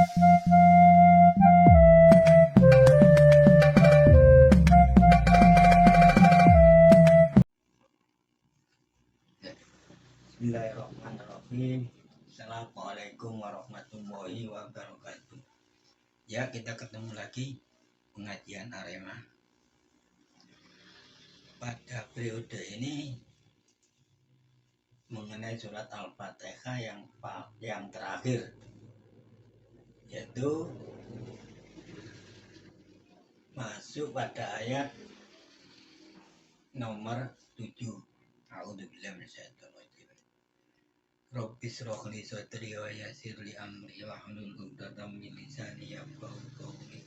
Bismillahirrahmanirrahim. Assalamualaikum warahmatullahi wabarakatuh. Ya, kita ketemu lagi pengajian Arema. Pada periode ini mengenai surat Al-Fatihah yang terakhir, yaitu masuk pada ayat nomor 7. A'udzubillahi minasyaitonir rajim. Rabbi shrah li sadri wa yassir li amri wahlul 'uqdatam min lisani yafqahu qawli.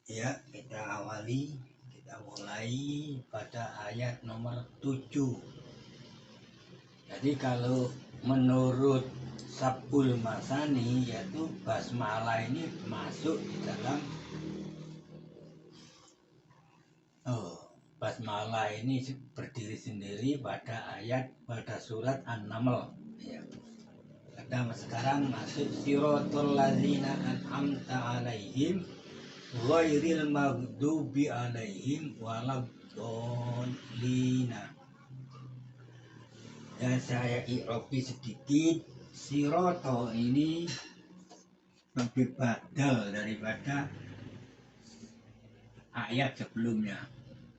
Ya, kita mulai pada ayat nomor 7. Jadi kalau menurut Sabul Masani, yaitu basmalah ini masuk di dalam basmalah ini berdiri sendiri pada surat An-Naml, ya. Sekarang masuk siratal ladzina an'amta 'alaihim ghairil maghdubi 'alaihim waladdallin. Dan saya i'rabi sedikit. Sirato ini lebih badal daripada ayat sebelumnya.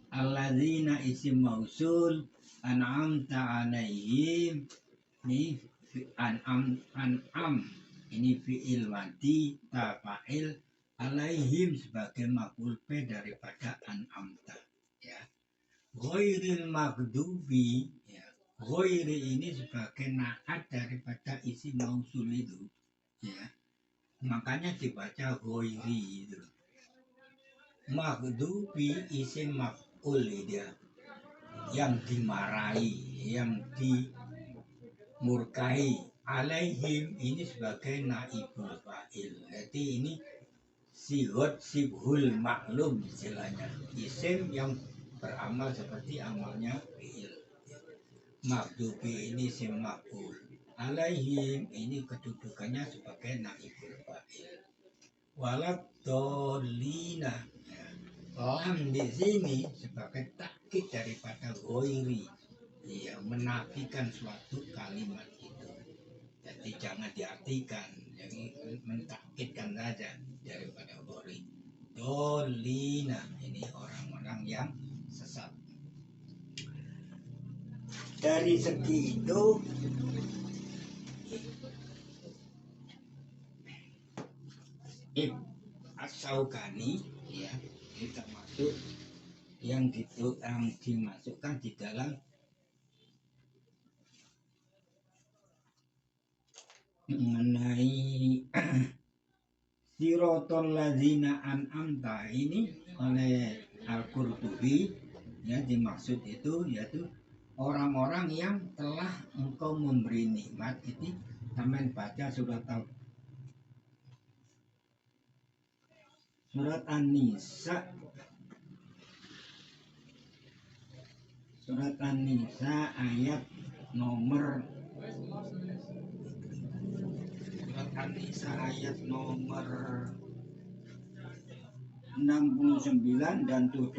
Alladzina isim mausul, an'amta 'alaihim ini an'am ini fi'il madi, tafa'il, alaihim sebagai maf'ul bi daripada an'amta, ya. Ghairil maghdubi, ya. Ghairi ini sebagai na'at daripada isim mausul itu, ya. Makanya dibaca ghairi itu. Maghdubi isim maf'ul dia, yang dimarahi, yang dimurkai. Alaihim ini sebagai naibul fa'il. Jadi ini sigot sibhul maklum istilahnya, isim yang beramal seperti amalnya fi'il. Maghdubi ini isim maf'ul. Alaihim ini kedudukannya sebagai naibul fa'il. Waladdallina, lam di sini sebagai takkid daripada ghairi, ya, menafikan suatu kalimat itu. Jadi jangan diartikan, jadi mentakkidkan saja daripada ghairi. Dolina ini orang-orang yang sesat. Dari segi itu As-Syaukani, ya, ini termasuk yang dimasukkan di dalam mengenai siratal ladzina an'amta ini oleh Al-Qurtubi, ya, dimaksud itu yaitu orang-orang yang telah engkau memberi nikmat. Ini sampean baca surat An-Nisa ayat nomor 69 dan 70.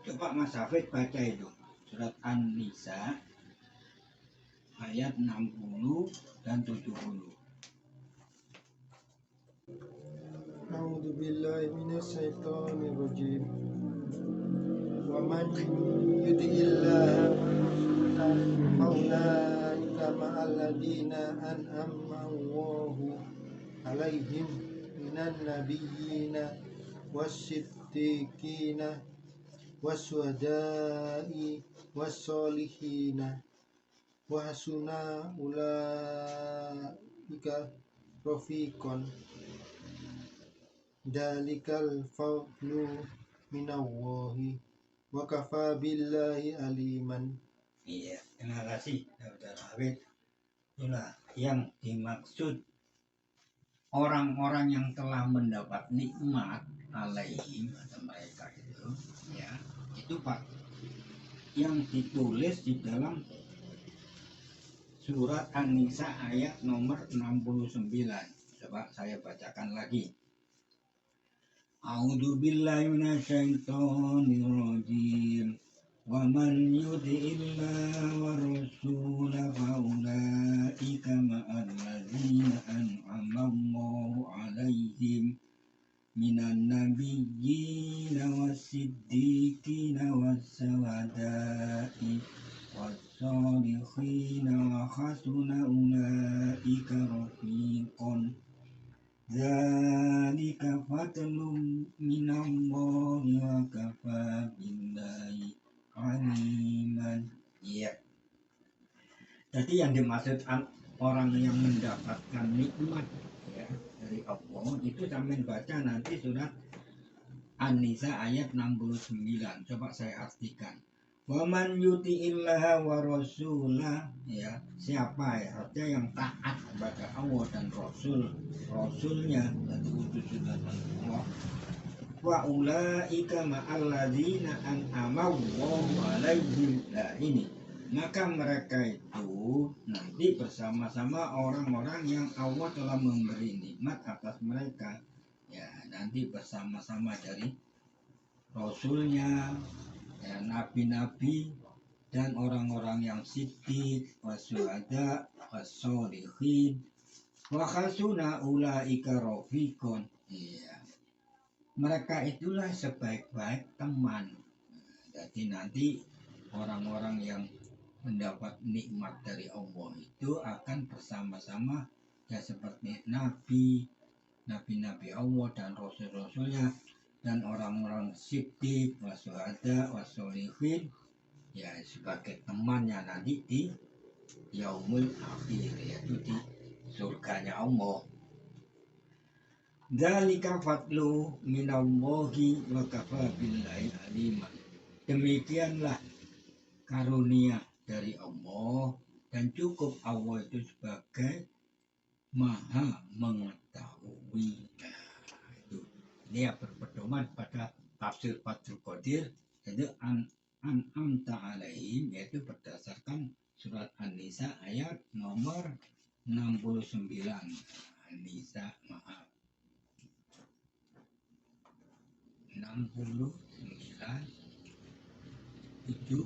Coba Mas Hafid baca itu. Surat An-Nisa ayat 60 dan 70. A'udzu billahi minasyaitonir rajim. Wa man yuti'illaha faulaika ma'al ladzina an'ama Allahu 'alaihim minan nabiyyina was-siddiqina was-syuhada'i was-sholihina wa hasuna ulaika rafiqan. Dalikal fadlu minallahi wa kafa billahi aliman. Iya, terima kasih Saudara Hafid. Itulah yang dimaksud orang-orang yang telah mendapat nikmat alaihim atau mereka itu, ya. Itu Pak yang ditulis di dalam surat An-Nisa ayat nomor 69. Coba saya bacakan lagi. A'udzu billahi minasyaitonir rajim. Wa man yuti'illaha wa rasulahu fa ulaika ma'al ladzina an'ama Allahu 'alaihim minan nabiyyina was-siddiqina was-syuhada'i was-shalihin wa hasuna ulaika rafiqan. Dzalika fadlun minallahi wa kafaa billahi aliman. Iya. Jadi yang dimaksud orang yang mendapatkan nikmat ya dari Allah itu sampai baca nanti surat An-Nisa ayat 69. Coba saya artikan. Waman yuti'illaha wa rasulah, ya siapa ya artinya yang taat kepada Allah dan Rasulnya dan utusan Allah. Wa ulaika ma'al ladzina an'ama Allahu 'alaihim. Nah ini, maka mereka itu nanti bersama-sama orang-orang yang Allah telah memberi nikmat atas mereka. Ya nanti bersama-sama dari Rasulnya, ya, nabi-nabi dan orang-orang yang siddiq, wasyuhada, wasyolihin, wa hasuna ulaika rafiqon. Iya. Mereka itulah sebaik-baik teman. Jadi nanti orang-orang yang mendapat nikmat dari Allah itu akan bersama-sama ya seperti nabi-nabi Allah dan rasul-rasulnya dan orang-orang siddiq, wasyuhada, wasyolihin ya sebagai temannya nanti di yaumul akhir, yaitu di surganya Allah. Dzalika fadlu minallahi wa kafaa billahi aliman. Demikianlah karunia dari Allah dan cukup Allah itu sebagai maha mengetahui. Ini ya berpedoman pada tafsir Fathul Qadir, yaitu an'amta alaihim, yaitu berdasarkan surat An-Nisa ayat nomor 69. An-Nisa maaf 69 itu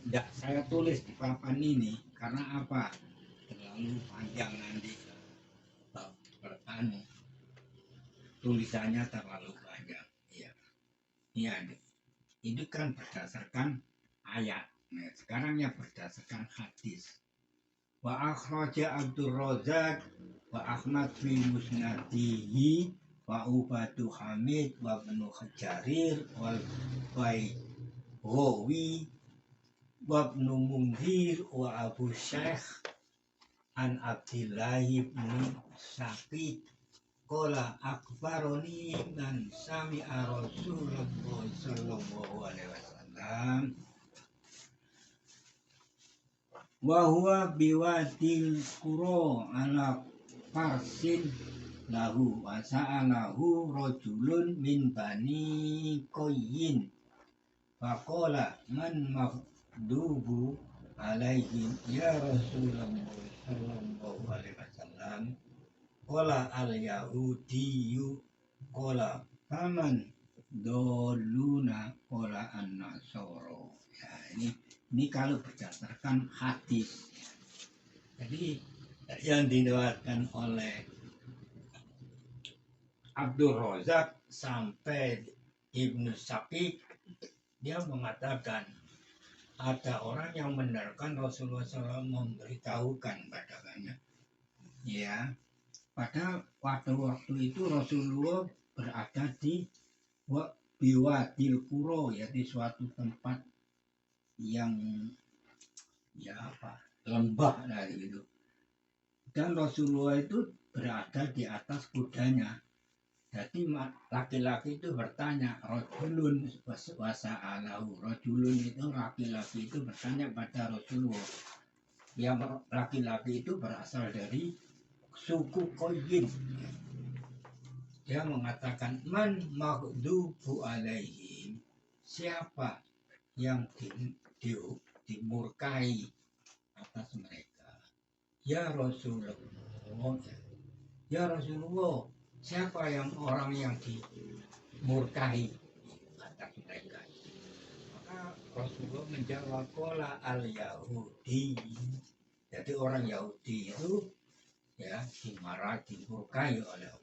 tidak saya tulis di papan ini karena apa? Terlalu panjang nanti. Tulisannya terlalu banyak ya. Ya, itu kan berdasarkan ayat. Nah, sekarang ya berdasarkan hadis. Wa akhraja Abdur Razak wa Ahmad fi musnadihi wa Ubadu Hamid wa Ibnu Jarir wal Bayrawi wa Ibnu Munzir wa Abu Syekh an Abdillah bin Saqid qala akbaroni man sami'a Rasulullah sallallahu alaihi wasallam wa huwa biwadil qura ala farsin lahu wa sa'alahu rajulun min bani Qayyin faqala man maghdubu alaihi ya Rasulullah sallallahu alaihi wasallam qala al-yahudiyu qala faman doluna qala an-nasara. Ya, ini kalau berdasarkan hadis. Jadi yang diriwayatkan oleh Abdul Razak sampai Ibnu Saqid, dia mengatakan ada orang yang mendengarkan Rasulullah SAW memberitahukan padanya, ya pada waktu itu Rasulullah berada di Biwadil Qura, yaitu suatu tempat yang ya apa lembah dari itu, dan Rasulullah itu berada di atas kudanya. Jadi laki-laki itu bertanya, rajulun wasa'alahu, rajulun itu laki-laki itu bertanya pada Rasulullah. Yang laki-laki itu berasal dari suku Qayyin. Dia mengatakan man maghdubu alaihim, siapa yang dimurkai atas mereka. Ya Rasulullah, ya Rasulullah, siapa yang orang yang dimurkai atas mereka? Maka Rasulullah menjawab, qala al Yahudi. Jadi orang Yahudi itu ya dimurkai oleh Allah.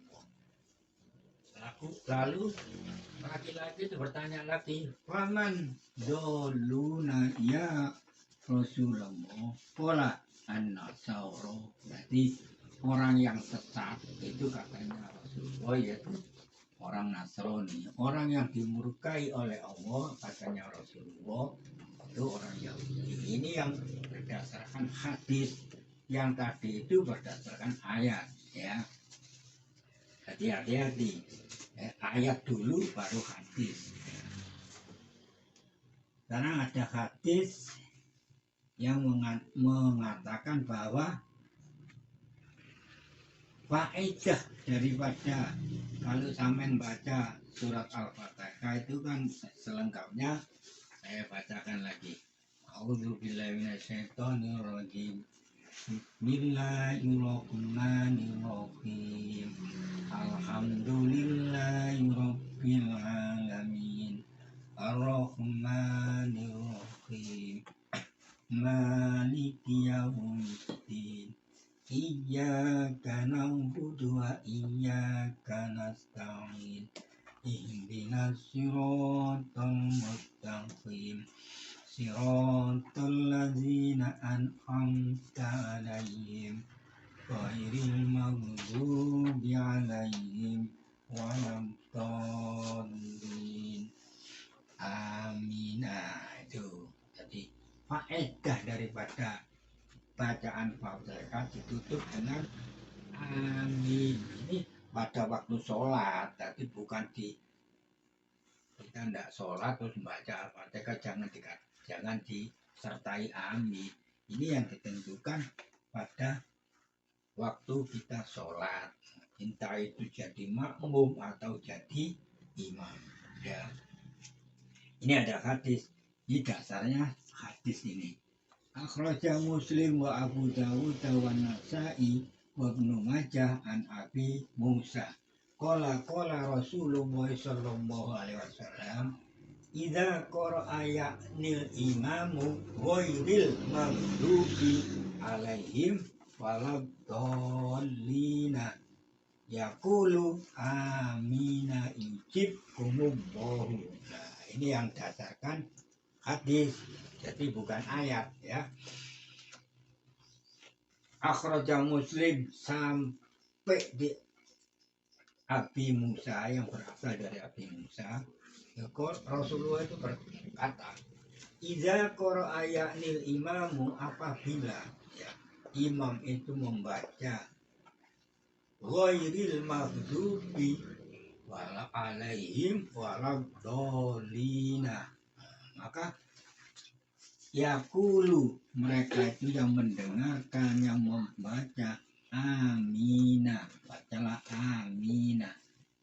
Lalu laki-laki itu bertanya lagi, faman doluna ya Rasulullah, pola an-nasara. Berarti orang yang sesat itu katanya Rasulullah yaitu orang Nasrani. Orang yang dimurkai oleh Allah katanya Rasulullah itu orang Yahudi. Ini yang berdasarkan hadis, yang tadi itu berdasarkan ayat ya. Jadi hati-hati, ayat dulu baru hadis. Karena ada hadis yang mengatakan bahwa faedah daripada kalau sampean baca surat Al-Fatihah itu kan selengkapnya saya bacakan lagi. A'udzubillahi minasyaitonirrajim. Bismillahirrahmanirrahim. Alhamdulillahirabbil alamin. Ar-Rahmanirrahim. Maliki yaumiddin. Iyyaka na'budu wa iyyaka nasta'in. Ihdinas siratal mustaqim. Siratal ladzina an'amta 'alaihim ghairil maghdubi 'alaihim waladdallin. Amin. Itu jadi faedah daripada bacaan Fatihah ditutup dengan amin. Ini pada waktu sholat, tapi bukan kita tidak sholat terus membaca Al-Fatihah jangan disertai amin. Ini yang ditentukan pada waktu kita sholat, entah itu jadi makmum atau jadi imam ya. Ini ada hadis, ini dasarnya hadis ini. Akhraja Muslim wa Abu Dawud wa Nasa'i wa Ibnu Majah an Abi Musa. Qala Rasulullah sallallahu alaihi wasallam, idza qara'a ya'nil imamu ghairil maghdubi alaihim waladdallina yaqulu amina yujibkumullahu. Nah, ini yang dasarkan hadis, jadi bukan ayat ya. Akhraja Muslim sampai di Abi Musa, yang berasal dari Abi Musa. Rasulullah itu berkata, idza qara'a ya'nil imamu, apabila ya, imam itu membaca ghairil maghdubi wala alaihim waladdallina, maka yaqulu, mereka itu yang mendengarkan, yang membaca amina, bacalah amina,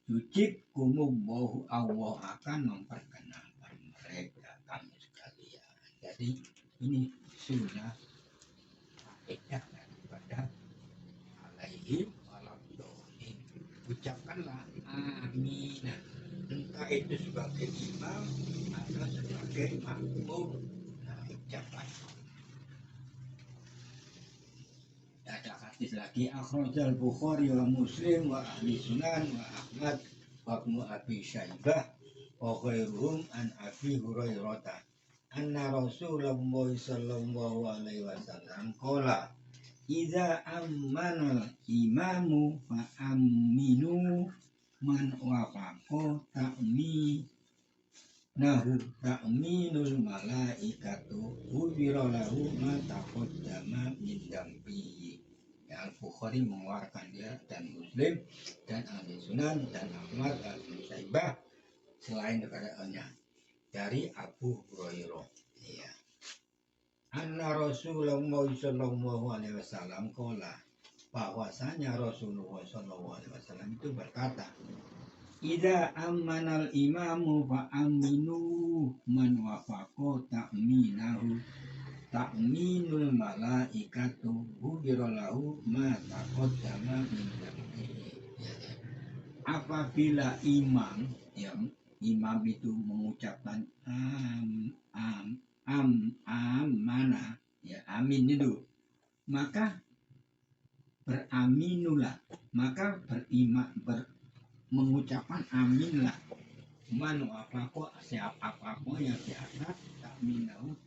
yujibkumullahu, Allah akan memperkenalkan mereka kamu sekalian. Jadi ini sunnah faedah daripada alaihim waladdallin. Ucapkanlah amina, entah itu sebagai imam atau sebagai makmum. Nah, ucapan. Ada hadis lagi, akhrajal Bukhari wa Muslim wa ahli sunan wa Ahmad wa Ibnu Abi Syaibah wa ghairuhum an Abi Hurairah anna Rasulullah sallallahu alaihi wasallam qala idza ammana imamu fa aminu man wafaqa ta'minul malaikatu ghufira lahu ma taqaddama min dambihi. Al-Bukhari mengeluarkan dia, dan Muslim dan Ahli Sunan dan Ahmad Ibnu Syaibah selain daripadanya dari Abu Hurairah ya. Anna Rasulullah sallallahu alaihi wasallam qala, bahwasanya Rasulullah sallallahu alaihi wasallam itu berkata, Ida amanal imamu fa aminu man wafaqo ta'minul malaikatu hubirolahu ma taqaddama min dzambi. Apabila imam itu mengucapkan amana, ya amin itu, maka beraminulah, maka mengucapkan aminlah. Man wafaqo, siapa yang di atas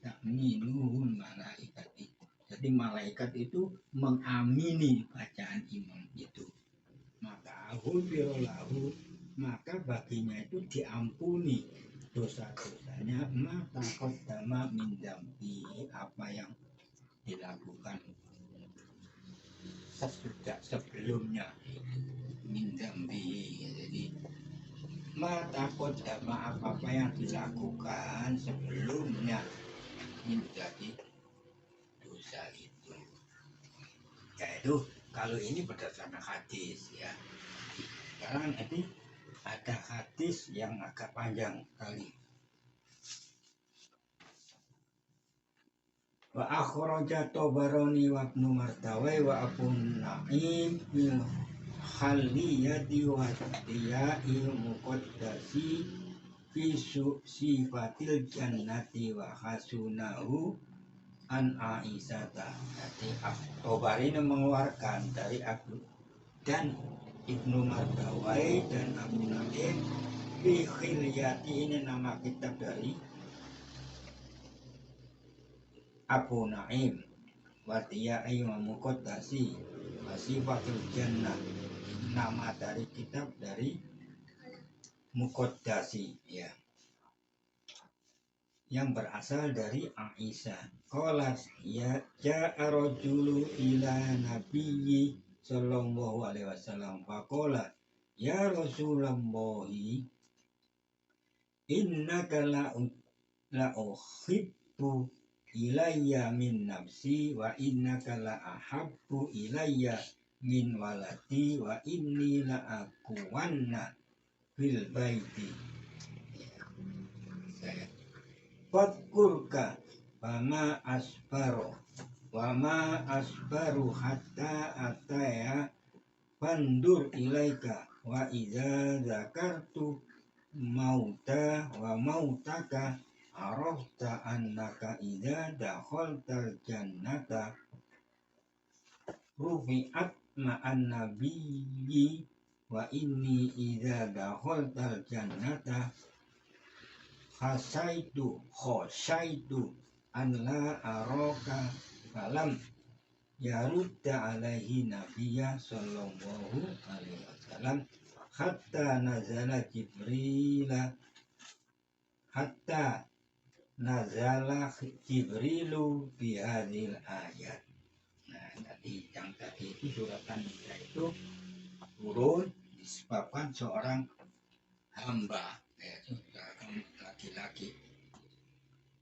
takminuhul malaikati. Jadi malaikat itu mengamini bacaan imam itu. Maka hubirolahu, maka baginya itu diampuni dosa-dosanya, maka qaddama min dzambi, apa yang dilakukan sesudah sebelumnya min dzambi. Jadi mata qaddama, apa yang dilakukan sebelumnya menjadi dosa itu. Yaitu kalau ini berdasarkan hadis ya. Sekarang nanti ada hadis yang agak panjang kali. Wa akhraja Tabarani wa Ibnu Mardawai wa Abu Naim bil khaliyati wa tiyai muqaddasi fi sifatil jannati wa hasunahu an Aisyata. Jadi Tabari mengeluarkan dari Abu dan Ibnu Mardawai dan Abu Naim fi khilyati, ini nama kitab dari Abu Naim, Watiya Imam Muqaddasi Sifatul Jannah, nama dari kitab dari Muqaddasi ya, yang berasal dari Aisyah. Qalat ya ja'a rajulu ila nabiyyi sallallahu alaihi wasallam faqala ya Rasulullah innaka la uhibbu ilayya min nafsi wa innaka la ahabbu ilayya min waladi wa inni la akuwanna fil baiti fadkurka wama asbaru hatta ataya fandur ilaika wa idza zakartu mauta wa mautaka arafta annaka idza dakhaltal jannata rufi'at ma'an nabiyyi wa inni idza dakhaltal jannata khasaitu an la araka falam yarudda alaihi nabiyya sallallahu alaihi wasallam hatta nazala Jibrilu bihadil ayat. Nah, tadi yang tadi itu surat An-Nisa itu turun disebabkan seorang hamba, seorang laki-laki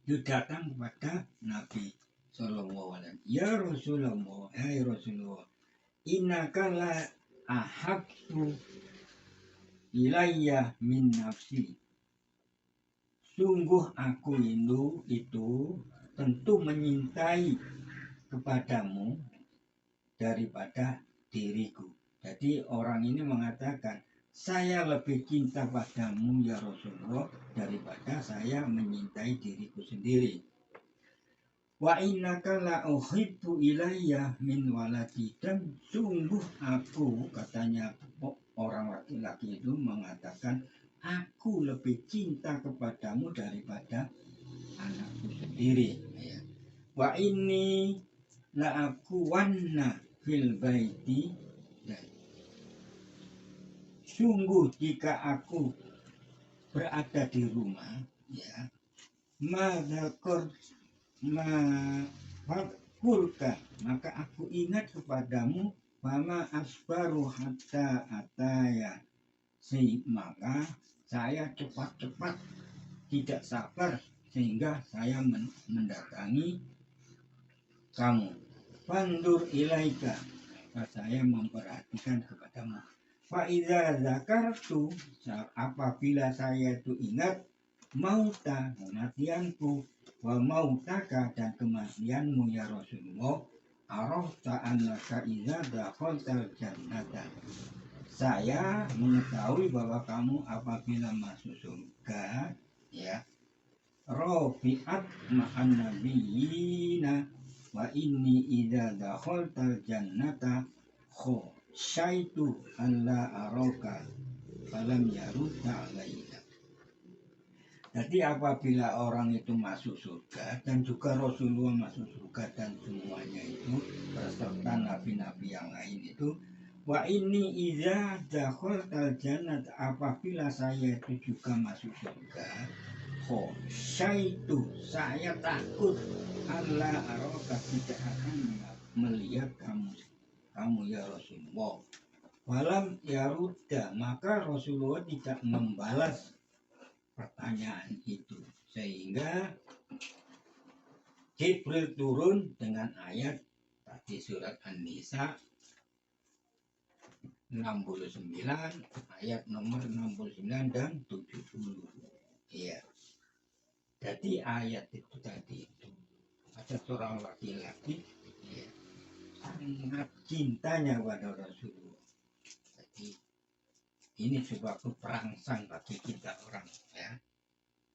itu datang kepada Nabi Sallallahu Alaihi Wasallam. Ya Rasulullah, hai Rasulullah, innaka la ahabbu ilayya min nafsi. Sungguh aku itu tentu menyintai kepadamu daripada diriku. Jadi orang ini mengatakan, saya lebih cinta padamu ya Rasulullah daripada saya menyintai diriku sendiri. Wa innaka la uhibbu ilayya min waladi, dan sungguh aku, katanya orang laki-laki itu mengatakan, aku lebih cinta kepadamu daripada anakku sendiri. Wa inni la akuwanna fil baiti, sungguh jika aku berada di rumah ya, maka aku ingat kepadamu, mama asbaru hatta ataya, maka saya cepat-cepat tidak sabar sehingga saya mendatangi kamu. Fandur ilaika, maka saya memperhatikan kepadamu. Faiza zakartu, apabila saya itu ingat mauta, kematianku, wa mautaka, dan kematianmu ya Rasulullah, arafta annaka iza dakhaltal jannata, saya mengetahui bahwa kamu apabila masuk surga, ya, rafi'at ma'an nabiyina, wa inni idza dakhaltal jannata syaitu alla arauka falam yarudda alaina. Jadi apabila orang itu masuk surga dan juga Rasulullah masuk surga dan semuanya itu beserta nabi-nabi yang lain itu, wa ini idza dakhaltal jannah, apabila saya itu juga masuk surga, syaitu, saya takut alla arauka, tidak akan melihat kamu ya Rasulullah. Walam yarudda, maka Rasulullah tidak membalas pertanyaan itu, sehingga Jibril turun dengan ayat tadi surat An-Nisa 69, ayat nomor 69 dan 70. Ya. Jadi ayat itu tadi itu ada seorang laki-laki, ya, sangat cintanya pada Rasulullah. Jadi ini suatu perangsang bagi kita orang, ya.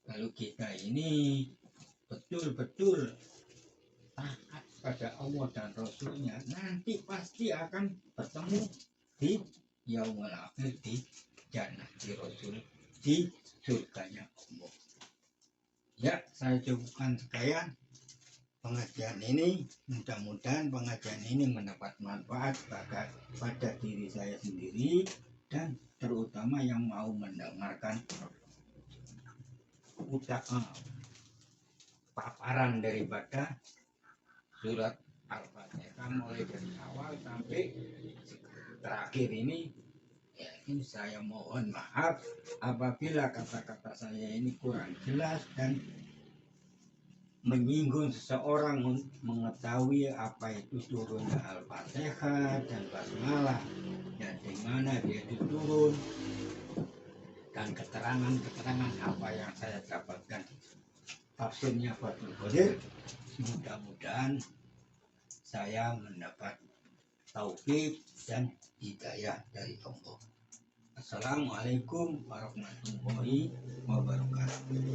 Kalau kita ini betul-betul taat pada Allah dan Rasulnya, nanti pasti akan bertemu di yaumul akhir, di jannah di Rasul, di surganya Allah. Ya, saya cukupkan sekian pengajian ini. Mudah-mudahan pengajian ini mendapat manfaat pada diri saya sendiri dan terutama yang mau mendengarkan paparan daripada surat Al-Fatihah mulai dari awal sampai terakhir ini. Ya, ini saya mohon maaf apabila kata-kata saya ini kurang jelas dan menyinggung seseorang mengetahui apa itu turunnya Al-Fatihah dan Basmalah dan di mana dia itu turun dan keterangan-keterangan apa yang saya dapatkan tafsirnya Fathul Qadir. Mudah-mudahan saya mendapat taufik dan hidayah dari Allah. Assalamualaikum warahmatullahi wabarakatuh.